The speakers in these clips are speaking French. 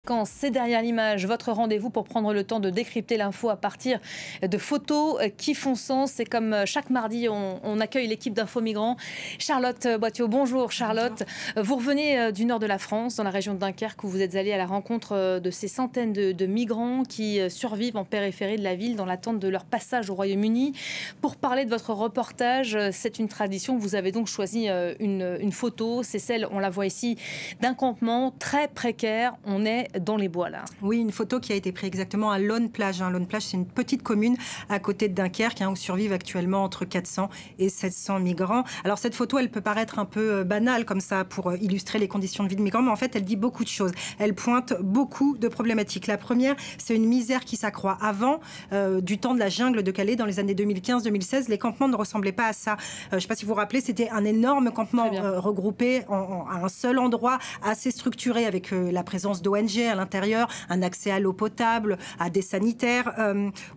séquence, c'est derrière l'image, votre rendez-vous pour prendre le temps de décrypter l'info à partir de photos qui font sens. C'est comme chaque mardi, on accueille l'équipe d'Info Migrants. Charlotte Boitteau, bonjour Charlotte. Bonjour. Vous revenez du nord de la France, dans la région de Dunkerque, où vous êtes allée à la rencontre de ces centaines de migrants qui survivent en périphérie de la ville dans l'attente de leur passage au Royaume-Uni. Pour parler de votre reportage, c'est une tradition. Vous avez donc choisi une photo. C'est celle, on la voit ici, d'un campement très précaire. On est dans les bois là. Oui, une photo qui a été prise exactement à Laune-Plage. Laune-Plage, c'est une petite commune à côté de Dunkerque où survivent actuellement entre 400 et 700 migrants. Alors cette photo, elle peut paraître un peu banale comme ça pour illustrer les conditions de vie de migrants, mais en fait, elle dit beaucoup de choses. Elle pointe beaucoup de problématiques. La première, c'est une misère qui s'accroît. Avant, du temps de la jungle de Calais, dans les années 2015-2016, les campements ne ressemblaient pas à ça. Je ne sais pas si vous vous rappelez, c'était un énorme campement regroupé à un seul endroit, assez structuré, avec la présence d'ONG à l'intérieur, un accès à l'eau potable, à des sanitaires.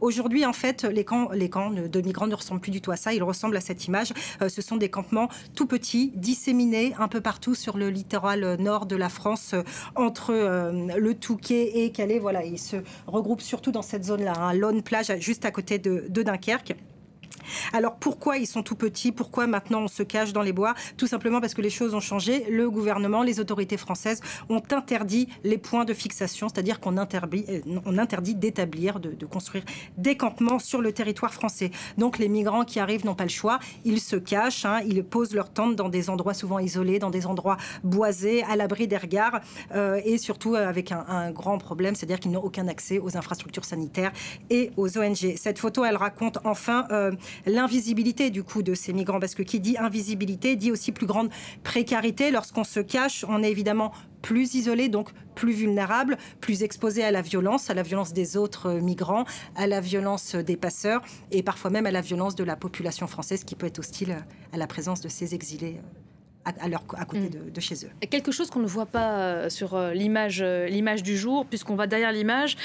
Aujourd'hui, en fait, les camps de migrants ne ressemblent plus du tout à ça. Ils ressemblent à cette image. Ce sont des campements tout petits, disséminés un peu partout sur le littoral nord de la France, entre le Touquet et Calais. Voilà, ils se regroupent surtout dans cette zone-là, Laune-Plage, juste à côté de Dunkerque. Alors pourquoi ils sont tout petits? Pourquoi maintenant on se cache dans les bois? Tout simplement parce que les choses ont changé. Le gouvernement, les autorités françaises ont interdit les points de fixation, c'est-à-dire qu'on interdit d'établir, de construire des campements sur le territoire français. Donc les migrants qui arrivent n'ont pas le choix. Ils se cachent, ils posent leur tente dans des endroits souvent isolés, dans des endroits boisés, à l'abri des regards, et surtout avec un grand problème, c'est-à-dire qu'ils n'ont aucun accès aux infrastructures sanitaires et aux ONG. Cette photo, elle raconte enfin l'invisibilité du coup de ces migrants, parce que qui dit invisibilité dit aussi plus grande précarité. Lorsqu'on se cache, on est évidemment plus isolé, donc plus vulnérable, plus exposé à la violence des autres migrants, à la violence des passeurs et parfois même à la violence de la population française qui peut être hostile à la présence de ces exilés à côté de chez eux. Quelque chose qu'on ne voit pas sur l'image du jour, puisqu'on va derrière l'image.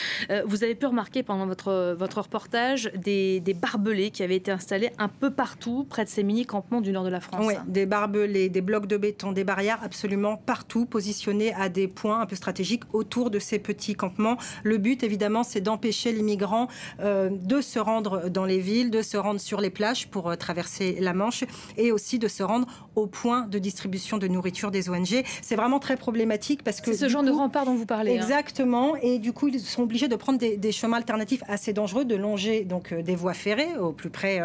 Vous avez pu remarquer pendant votre reportage des barbelés qui avaient été installés un peu partout près de ces mini-campements du nord de la France. Oui, des barbelés, des blocs de béton, des barrières absolument partout, positionnés à des points un peu stratégiques autour de ces petits campements. Le but, évidemment, c'est d'empêcher les migrants de se rendre dans les villes, de se rendre sur les plages pour traverser la Manche et aussi de se rendre au point de distribution de nourriture des ONG. C'est vraiment très problématique parce que... C'est ce genre de rempart dont vous parlez. Exactement. Et du coup, ils sont obligés de prendre des chemins alternatifs assez dangereux, de longer donc, des voies ferrées au plus près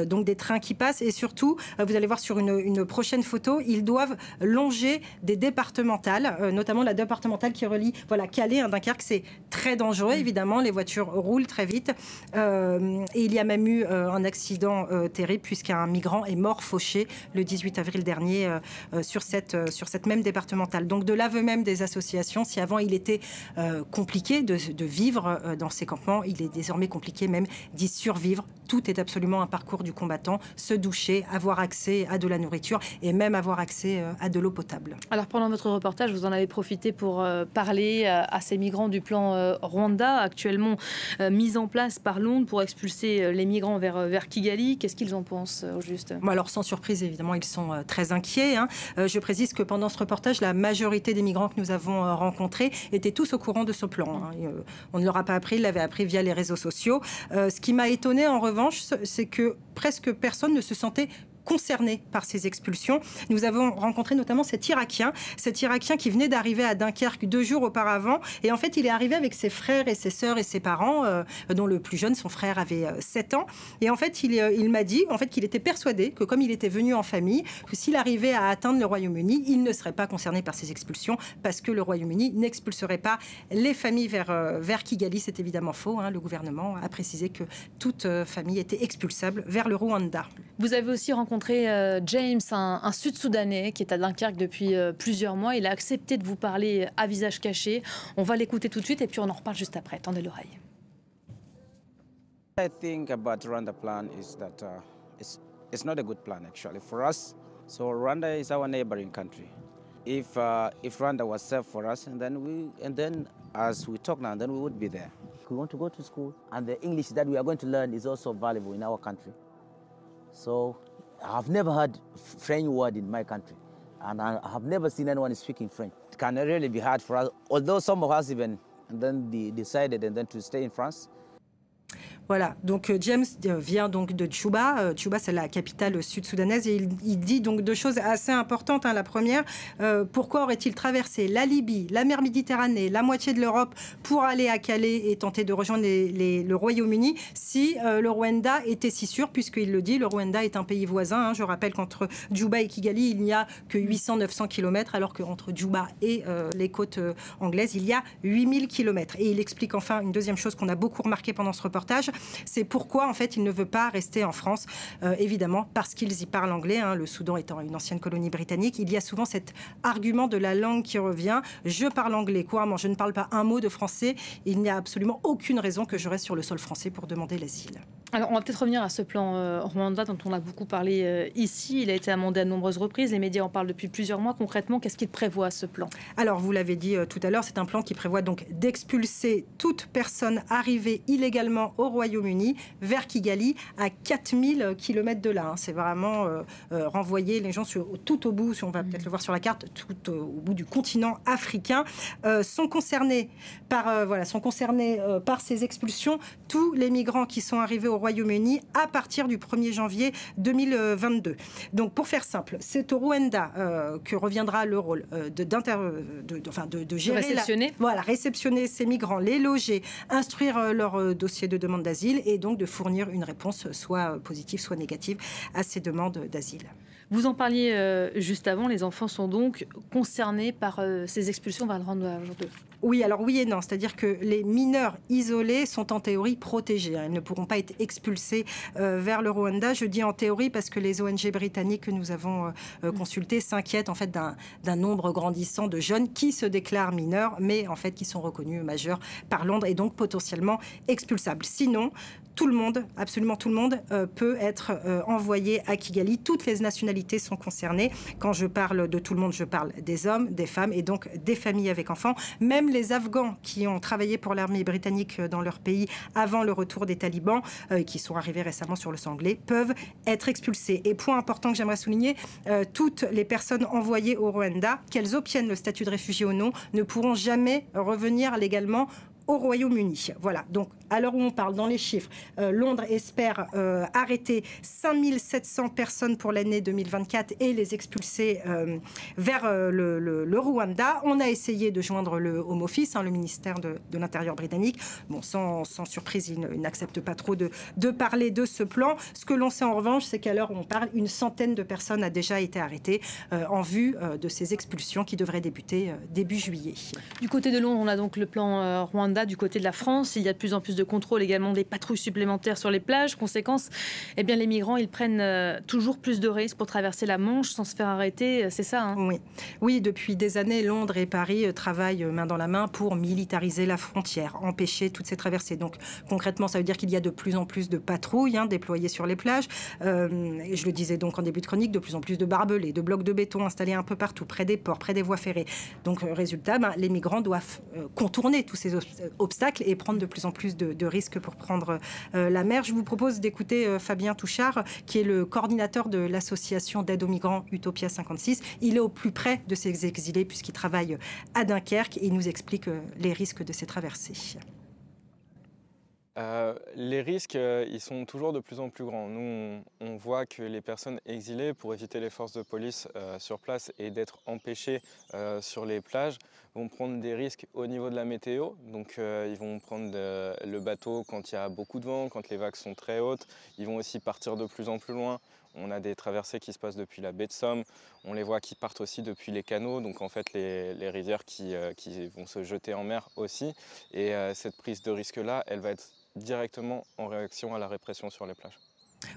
donc des trains qui passent. Et surtout, vous allez voir sur une prochaine photo, ils doivent longer des départementales, notamment la départementale qui relie Calais à Dunkerque. C'est très dangereux, évidemment. Les voitures roulent très vite. Et il y a même eu un accident terrible puisqu'un migrant est mort fauché le 18 avril dernier sur cette même départementale. Donc de l'aveu même des associations, si avant il était compliqué de vivre dans ces campements, il est désormais compliqué même d'y survivre. Tout est absolument un parcours du combattant, se doucher, avoir accès à de la nourriture et même avoir accès à de l'eau potable. Alors pendant votre reportage, vous en avez profité pour parler à ces migrants du plan Rwanda, actuellement mis en place par Londres pour expulser les migrants vers Kigali. Qu'est-ce qu'ils en pensent au juste? Alors sans surprise, évidemment, ils sont très inquiets. Je précise que pendant ce reportage, la majorité des migrants que nous avons rencontrés étaient tous au courant de ce plan. On ne leur a pas appris, ils l'avaient appris via les réseaux sociaux. Ce qui m'a étonnée en revanche, c'est que presque personne ne se sentait concernés par ces expulsions. Nous avons rencontré notamment cet Irakien qui venait d'arriver à Dunkerque 2 jours auparavant. Et en fait, il est arrivé avec ses frères et ses sœurs et ses parents, dont le plus jeune, son frère, avait 7 ans. Et en fait, il m'a dit qu'il était persuadé que comme il était venu en famille, que s'il arrivait à atteindre le Royaume-Uni, il ne serait pas concerné par ces expulsions parce que le Royaume-Uni n'expulserait pas les familles vers Kigali. C'est évidemment faux. Le gouvernement a précisé que toute famille était expulsable vers le Rwanda. Vous avez aussi rencontré James, un Sud-Soudanais qui est à Dunkerque depuis plusieurs mois. Il a accepté de vous parler à visage caché. On va l'écouter tout de suite et puis on en reparle juste après. Tendez l'oreille. I think about Rwanda plan is that it's not a good plan actually for us. So Rwanda is our neighboring country. If Rwanda was safe for us, and then as we talk now, then we would be there. We want to go to school, and the English that we are going to learn is also valuable in our country. So I've never heard French word in my country, and I have never seen anyone speaking French. it can really be hard for us, although some of us even decided to stay in France. Voilà, donc James vient donc de Djouba. Djouba, c'est la capitale sud-soudanaise. Et il dit donc deux choses assez importantes. La première, pourquoi aurait-il traversé la Libye, la mer Méditerranée, la moitié de l'Europe pour aller à Calais et tenter de rejoindre le Royaume-Uni si le Rwanda était si sûr, puisqu'il le dit, le Rwanda est un pays voisin. Je rappelle qu'entre Djouba et Kigali, il n'y a que 800-900 km, alors qu'entre Djouba et les côtes anglaises, il y a 8000 km. Et il explique enfin une deuxième chose qu'on a beaucoup remarqué pendant ce reportage, c'est pourquoi en fait il ne veut pas rester en France, évidemment parce qu'ils y parlent anglais, le Soudan étant une ancienne colonie britannique. Il y a souvent cet argument de la langue qui revient. Je parle anglais couramment, je ne parle pas un mot de français. Il n'y a absolument aucune raison que je reste sur le sol français pour demander l'asile. Alors, on va peut-être revenir à ce plan Rwanda dont on a beaucoup parlé ici. Il a été amendé à de nombreuses reprises. Les médias en parlent depuis plusieurs mois. Concrètement, qu'est-ce qu'il prévoit, ce plan? Alors, vous l'avez dit tout à l'heure, c'est un plan qui prévoit donc d'expulser toute personne arrivée illégalement au Royaume-Uni vers Kigali, à 4000 km de là. C'est vraiment renvoyer les gens tout au bout, si on va peut-être le voir sur la carte, tout au bout du continent africain. Sont concernés par ces expulsions tous les migrants qui sont arrivés au Royaume-Uni à partir du 1er janvier 2022. Donc, pour faire simple, c'est au Rwanda que reviendra le rôle de gérer, réceptionner ces migrants, les loger, instruire leur dossier de demande d'asile et donc de fournir une réponse soit positive, soit négative à ces demandes d'asile. Vous en parliez juste avant, les enfants sont donc concernés par ces expulsions vers le Rwanda aujourd'hui? Oui, alors oui et non. C'est-à-dire que les mineurs isolés sont en théorie protégés. Ils ne pourront pas être expulsés vers le Rwanda. Je dis en théorie parce que les ONG britanniques que nous avons consultées s'inquiètent en fait d'un nombre grandissant de jeunes qui se déclarent mineurs, mais en fait qui sont reconnus majeurs par Londres et donc potentiellement expulsables. Sinon, tout le monde, absolument tout le monde, peut être envoyé à Kigali. Toutes les nationalités sont concernées. Quand je parle de tout le monde, je parle des hommes, des femmes et donc des familles avec enfants. Même les Afghans qui ont travaillé pour l'armée britannique dans leur pays avant le retour des talibans, qui sont arrivés récemment sur le sol anglais, peuvent être expulsés. Et point important que j'aimerais souligner, toutes les personnes envoyées au Rwanda, qu'elles obtiennent le statut de réfugié ou non, ne pourront jamais revenir légalement au Royaume-Uni. Voilà, donc à l'heure où on parle, dans les chiffres, Londres espère arrêter 5700 personnes pour l'année 2024 et les expulser vers le Rwanda. On a essayé de joindre le Home Office, le ministère de l'Intérieur britannique. Bon, sans surprise, il n'accepte pas trop de parler de ce plan. Ce que l'on sait en revanche, c'est qu'à l'heure où on parle, une centaine de personnes a déjà été arrêtées en vue de ces expulsions qui devraient débuter début juillet. Du côté de Londres, on a donc le plan Rwanda. Du côté de la France, il y a de plus en plus de contrôles, également des patrouilles supplémentaires sur les plages. Conséquence, bien, les migrants, ils prennent toujours plus de risques pour traverser la Manche sans se faire arrêter. C'est ça, Oui, depuis des années, Londres et Paris travaillent main dans la main pour militariser la frontière, empêcher toutes ces traversées. Donc, concrètement, ça veut dire qu'il y a de plus en plus de patrouilles déployées sur les plages. Et je le disais donc en début de chronique, de plus en plus de barbelés, de blocs de béton installés un peu partout, près des ports, près des voies ferrées. Donc, résultat, les migrants doivent contourner tous ces obstacles et prendre de plus en plus de risques pour prendre la mer. Je vous propose d'écouter Fabien Touchard, qui est le coordinateur de l'association d'aide aux migrants Utopia 56. Il est au plus près de ces exilés puisqu'il travaille à Dunkerque et il nous explique les risques de ces traversées. Les risques, ils sont toujours de plus en plus grands. Nous, on voit que les personnes exilées, pour éviter les forces de police sur place et d'être empêchées sur les plages, vont prendre des risques au niveau de la météo. Donc, ils vont prendre le bateau quand il y a beaucoup de vent, quand les vagues sont très hautes. Ils vont aussi partir de plus en plus loin. On a des traversées qui se passent depuis la baie de Somme. On les voit qui partent aussi depuis les canaux, donc en fait les rivières qui vont se jeter en mer aussi. Et cette prise de risque-là, elle va être directement en réaction à la répression sur les plages.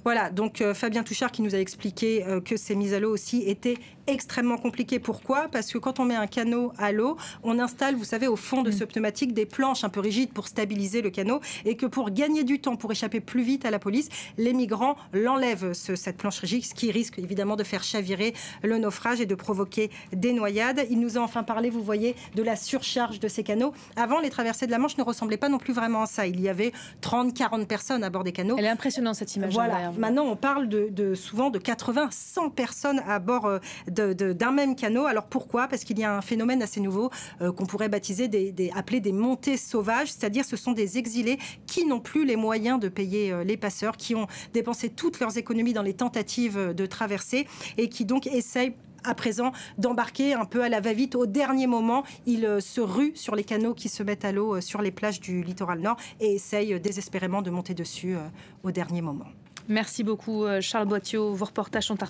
Voilà, donc Fabien Touchard qui nous a expliqué que ces mises à l'eau aussi étaient extrêmement compliquées. Pourquoi? Parce que quand on met un canot à l'eau, on installe, vous savez, au fond de ce pneumatique des planches un peu rigides pour stabiliser le canot et que pour gagner du temps, pour échapper plus vite à la police, les migrants l'enlèvent, cette planche rigide, ce qui risque évidemment de faire chavirer le naufrage et de provoquer des noyades. Il nous a enfin parlé, vous voyez, de la surcharge de ces canots. Avant, les traversées de la Manche ne ressemblaient pas non plus vraiment à ça. Il y avait 30-40 personnes à bord des canots. Elle est impressionnante cette image. Voilà. Maintenant, on parle souvent de 80, 100 personnes à bord d'un même canot. Alors pourquoi? Parce qu'il y a un phénomène assez nouveau qu'on pourrait baptiser, appeler des montées sauvages, c'est-à-dire ce sont des exilés qui n'ont plus les moyens de payer les passeurs, qui ont dépensé toutes leurs économies dans les tentatives de traverser et qui donc essayent à présent d'embarquer un peu à la va-vite au dernier moment. Ils se ruent sur les canaux qui se mettent à l'eau sur les plages du littoral nord et essayent désespérément de monter dessus au dernier moment. Merci beaucoup Charles Boitteau. Vos reportages sont à